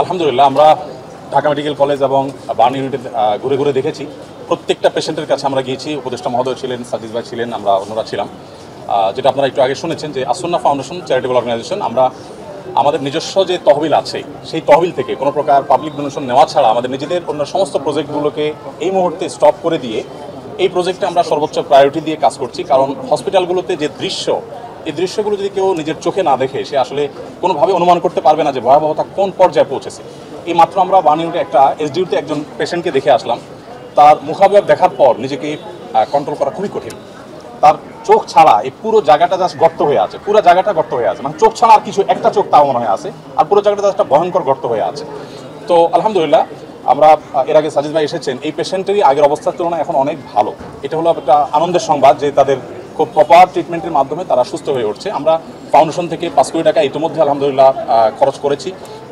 আলহামদুলিল্লাহ আমরা Dhaka medical college এবং বার্ন ইউনিটে ঘুরে ঘুরে দেখেছি। প্রত্যেকটা পেশেন্টের কাছে আমরা গিয়েছি। উপদেষ্টা মহোদয় ছিলেন, সাজিদ ভাই ছিলেন, আমরা অন্যরা ছিলাম। যেটা আপনারা একটু আগে শুনেছেন যে আসন্না ফাউন্ডেশন চ্যারিটেবল অর্গানাইজেশন, আমরা আমাদের নিজস্ব যে তহবিল আছে সেই তহবিল থেকে কোনো প্রকার পাবলিক ডোনেশন নেওয়া ছাড়া আমাদের নিজেদের অন্য সমস্ত প্রজেক্টগুলোকে এই মুহূর্তে স্টপ করে দিয়ে এই প্রজেক্টে আমরা সর্বোচ্চ প্রায়োরিটি দিয়ে কাজ করছি। কারণ হসপিটালগুলোতে যে দৃশ্য, এই দৃশ্যগুলো যদি কেউ নিজের চোখে না দেখে সে আসলে কোনোভাবে অনুমান করতে পারবে না যে ভয়াবহতা কোন পর্যায়ে পৌঁছেছে। এই মাত্র আমরা বার্ন ইউনিটে একটা এসডিউতে একজন পেশেন্টকে দেখে আসলাম। তার মুখাবয়ব দেখার পর নিজেকে কন্ট্রোল করা খুবই কঠিন। তার চোখ ছাড়া এই পুরো জায়গাটা জাস্ট গর্ত হয়ে আছে, পুরো জায়গাটা গর্ত হয়ে আছে, মানে চোখ ছাড়া আর কিছু একটা চোখ তাও মনে হয় আছে, আর পুরো জায়গাটা জাস্ট একটা ভয়ঙ্কর গর্ত হয়ে আছে। তো আলহামদুলিল্লাহ আমরা এর আগে সাজিদ ভাই এসেছেন, এই পেশেন্টেরই আগের অবস্থার তুলনায় এখন অনেক ভালো। এটা হলো একটা আনন্দের সংবাদ যে তাদের খুব প্রপার ট্রিটমেন্টের মাধ্যমে তারা সুস্থ হয়ে উঠছে। আমরা ফাউন্ডেশন থেকে 5 কোটি টাকা ইতিমধ্যে আলহামদুলিল্লাহ খরচ করেছি।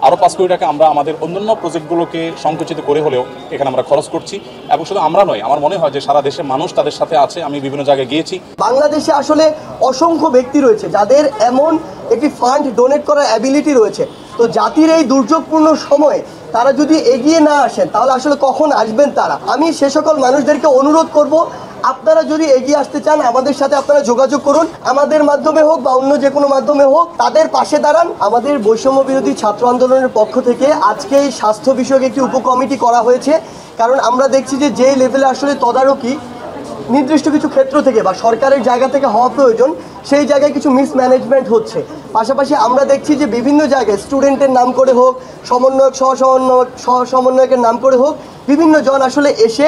আরও 5 কোটি টাকা আমরা আমাদের অন্যান্য প্রজেক্টগুলোকে সংকুচিত করে হলেও এখানে আমরা খরচ করছি। এবং শুধু আমরা নয়, আমার মনে হয় যে সারা দেশের মানুষ তাদের সাথে আছে। আমি বিভিন্ন জায়গায় গিয়েছি। বাংলাদেশে আসলে অসংখ্য ব্যক্তি রয়েছে যাদের এমন একটি ফান্ড ডোনেট করার অ্যাবিলিটি রয়েছে। তো জাতির এই দুর্যোগপূর্ণ সময়ে তারা যদি এগিয়ে না আসেন তাহলে আসলে কখন আসবেন তারা? আমি সে সকল মানুষদেরকে অনুরোধ করব, আপনারা যদি এগিয়ে আসতে চান আমাদের সাথে আপনারা যোগাযোগ করুন। আমাদের মাধ্যমে হোক বা অন্য যে কোনো মাধ্যমে হোক, তাদের পাশে দাঁড়ান। আমাদের বৈষম্য বিরোধী ছাত্র আন্দোলনের পক্ষ থেকে আজকে এই স্বাস্থ্য বিষয়ক একটি উপকমিটি করা হয়েছে। কারণ আমরা দেখছি যে লেভেলে আসলে তদারকি নির্দিষ্ট কিছু ক্ষেত্র থেকে বা সরকারের জায়গা থেকে হওয়া প্রয়োজন, সেই জায়গায় কিছু মিসম্যানেজমেন্ট হচ্ছে। পাশাপাশি আমরা দেখছি যে বিভিন্ন জায়গায় স্টুডেন্টের নাম করে হোক, সমন্বয়ক সমন্বয়কের নাম করে হোক, বিভিন্ন জন আসলে এসে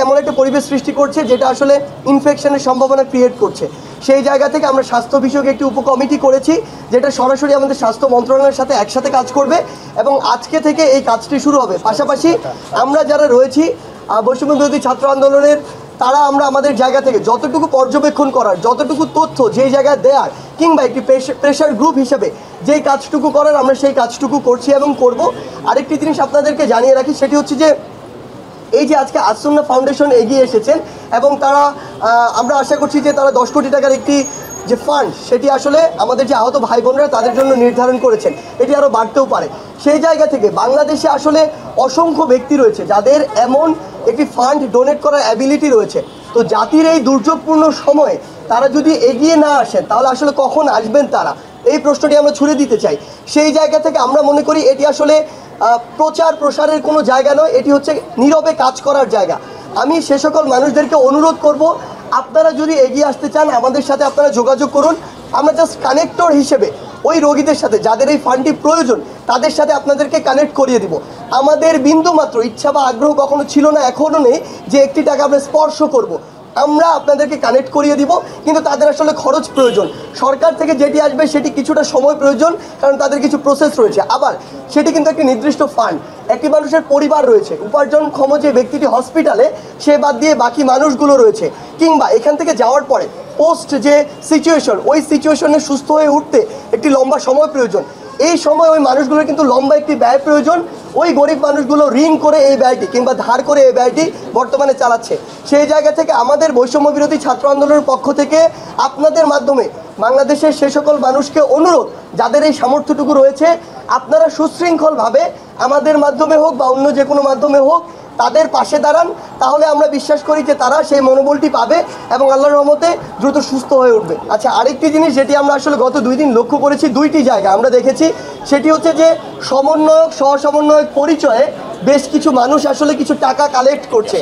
এমন একটা পরিবেশ সৃষ্টি করছে যেটা আসলে ইনফেকশনের সম্ভাবনা ক্রিয়েট করছে। সেই জায়গা থেকে আমরা স্বাস্থ্য বিষয়ক একটি উপকমিটি করেছি, যেটা সরাসরি আমাদের স্বাস্থ্য মন্ত্রণালয়ের সাথে একসাথে কাজ করবে এবং আজকে থেকে এই কাজটি শুরু হবে। পাশাপাশি আমরা যারা রয়েছি বৈষম্য বিরোধী ছাত্র আন্দোলনের, তারা আমরা আমাদের জায়গা থেকে যতটুকু পর্যবেক্ষণ করার, যতটুকু তথ্য যেই জায়গায় দেওয়ার, কিংবা একটি প্রেশার গ্রুপ হিসেবে যেই কাজটুকু করার আমরা সেই কাজটুকু করছি এবং করব। আরেকটি জিনিস আপনাদেরকে জানিয়ে রাখি, সেটি হচ্ছে যে এই যে আজকে আসন্না ফাউন্ডেশন এগিয়ে এসেছেন এবং তারা, আমরা আশা করছি যে তারা 10 কোটি টাকার একটি যে ফান্ড, সেটি আসলে আমাদের যে আহত ভাই বোনরা তাদের জন্য নির্ধারণ করেছেন। এটি আরও বাড়তেও পারে। সেই জায়গা থেকে বাংলাদেশে আসলে অসংখ্য ব্যক্তি রয়েছে যাদের এমন একটি ফান্ড ডোনেট করার অ্যাবিলিটি রয়েছে। তো জাতির এই দুর্যোগপূর্ণ সময়ে তারা যদি এগিয়ে না আসেন তাহলে আসলে কখন আসবেন তারা? এই প্রশ্নটি আমরা ছুড়ে দিতে চাই। সেই জায়গা থেকে আমরা মনে করি এটি আসলে প্রচার প্রসারের কোনো জায়গা নয়, এটি হচ্ছে নীরবে কাজ করার জায়গা। আমি সে সকল মানুষদেরকে অনুরোধ করব, আপনারা যদি এগিয়ে আসতে চান আমাদের সাথে আপনারা যোগাযোগ করুন। আমরা জাস্ট কানেক্টর হিসেবে ওই রোগীদের সাথে যাদের এই ফান্ডটি প্রয়োজন তাদের সাথে আপনাদেরকে কানেক্ট করিয়ে দিব। আমাদের বিন্দুমাত্র ইচ্ছা বা আগ্রহ কখনো ছিল না, এখনও নেই যে একটি টাকা আমরা স্পর্শ করব। আমরা আপনাদেরকে কানেক্ট করিয়ে দিব, কিন্তু তাদের আসলে খরচ প্রয়োজন। সরকার থেকে যেটি আসবে সেটি কিছুটা সময় প্রয়োজন, কারণ তাদের কিছু প্রসেস রয়েছে। আবার সেটি কিন্তু একটি নির্দিষ্ট ফান্ড, একটি মানুষের পরিবার রয়েছে, উপার্জনক্ষম যে ব্যক্তিটি হসপিটালে, সে বাদ দিয়ে বাকি মানুষগুলো রয়েছে, কিংবা এখান থেকে যাওয়ার পরে পোস্ট যে সিচুয়েশন, ওই সিচুয়েশনে সুস্থ হয়ে উঠতে একটি লম্বা সময় প্রয়োজন। এই সময় ওই মানুষগুলোর কিন্তু লম্বা একটি ব্যয় প্রয়োজন। ওই গরিব মানুষগুলো ঋণ করে এই ব্যয়টি কিংবা ধার করে এই ব্যয়টি বর্তমানে চালাচ্ছে। সেই জায়গা থেকে আমাদের বৈষম্য বিরোধী ছাত্র আন্দোলনের পক্ষ থেকে আপনাদের মাধ্যমে বাংলাদেশের সে সকল মানুষকে অনুরোধ, যাদের এই সামর্থ্যটুকু রয়েছে, আপনারা সুশৃঙ্খলভাবে আমাদের মাধ্যমে হোক বা অন্য যে কোনো মাধ্যমে হোক তাদের পাশে দাঁড়ান। তাহলে আমরা বিশ্বাস করি যে তারা সেই মনোবলটি পাবে এবং আল্লাহর রহমতে দ্রুত সুস্থ হয়ে উঠবে। আচ্ছা, আরেকটি জিনিস যেটি আমরা আসলে গত 2 দিন লক্ষ্য করেছি, 2টি জায়গা আমরা দেখেছি, সেটি হচ্ছে যে সমন্বয়ক সমন্বয়ক পরিচয়ে বেশ কিছু মানুষ আসলে কিছু টাকা কালেক্ট করছে।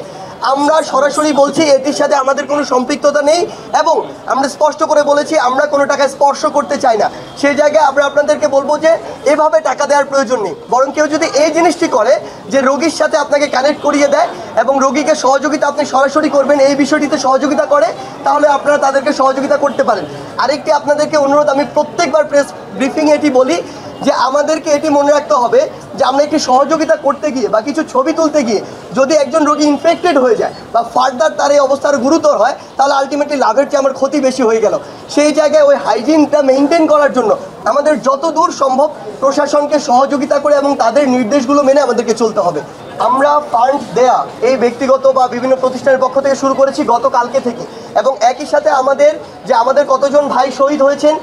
আমরা সরাসরি বলছি এটির সাথে আমাদের কোনো সম্পৃক্ততা নেই এবং আমরা স্পষ্ট করে বলেছি আমরা কোনো টাকা স্পর্শ করতে চাই না। সেই জায়গায় আমরা আপনাদেরকে বলবো যে এভাবে টাকা দেওয়ার প্রয়োজন নেই, বরং কেউ যদি এই জিনিসটি করে যে রোগীর সাথে আপনাকে কানেক্ট করিয়ে দেয় এবং রোগীকে সহযোগিতা আপনি সরাসরি করবেন এই বিষয়টিতে সহযোগিতা করে, তাহলে আপনারা তাদেরকে সহযোগিতা করতে পারেন। আরেকটি আপনাদেরকে অনুরোধ, আমি প্রত্যেকবার প্রেস ব্রিফিংয়ে এটি বলি যে আমাদেরকে এটি মনে রাখতে হবে যে আমরা একটি সহযোগিতা করতে গিয়ে বা কিছু ছবি তুলতে গিয়ে যদি একজন রোগী ইনফেক্টেড হয়ে যায় বা ফার্দার তার এই অবস্থার গুরুতর হয়, তাহলে আলটিমেটলি লাভের চেয়ে আমার ক্ষতি বেশি হয়ে গেল। সেই জায়গায় ওই হাইজিনটা মেনটেন করার জন্য আমাদের যত দূর সম্ভব প্রশাসনকে সহযোগিতা করে এবং তাদের নির্দেশগুলো মেনে আমাদেরকে চলতে হবে। আমরা ফান্ড দেয়া এই ব্যক্তিগত বা বিভিন্ন প্রতিষ্ঠানের পক্ষ থেকে শুরু করেছি গতকালকে থেকে, এবং একই সাথে আমাদের কতজন ভাই শহীদ হয়েছেন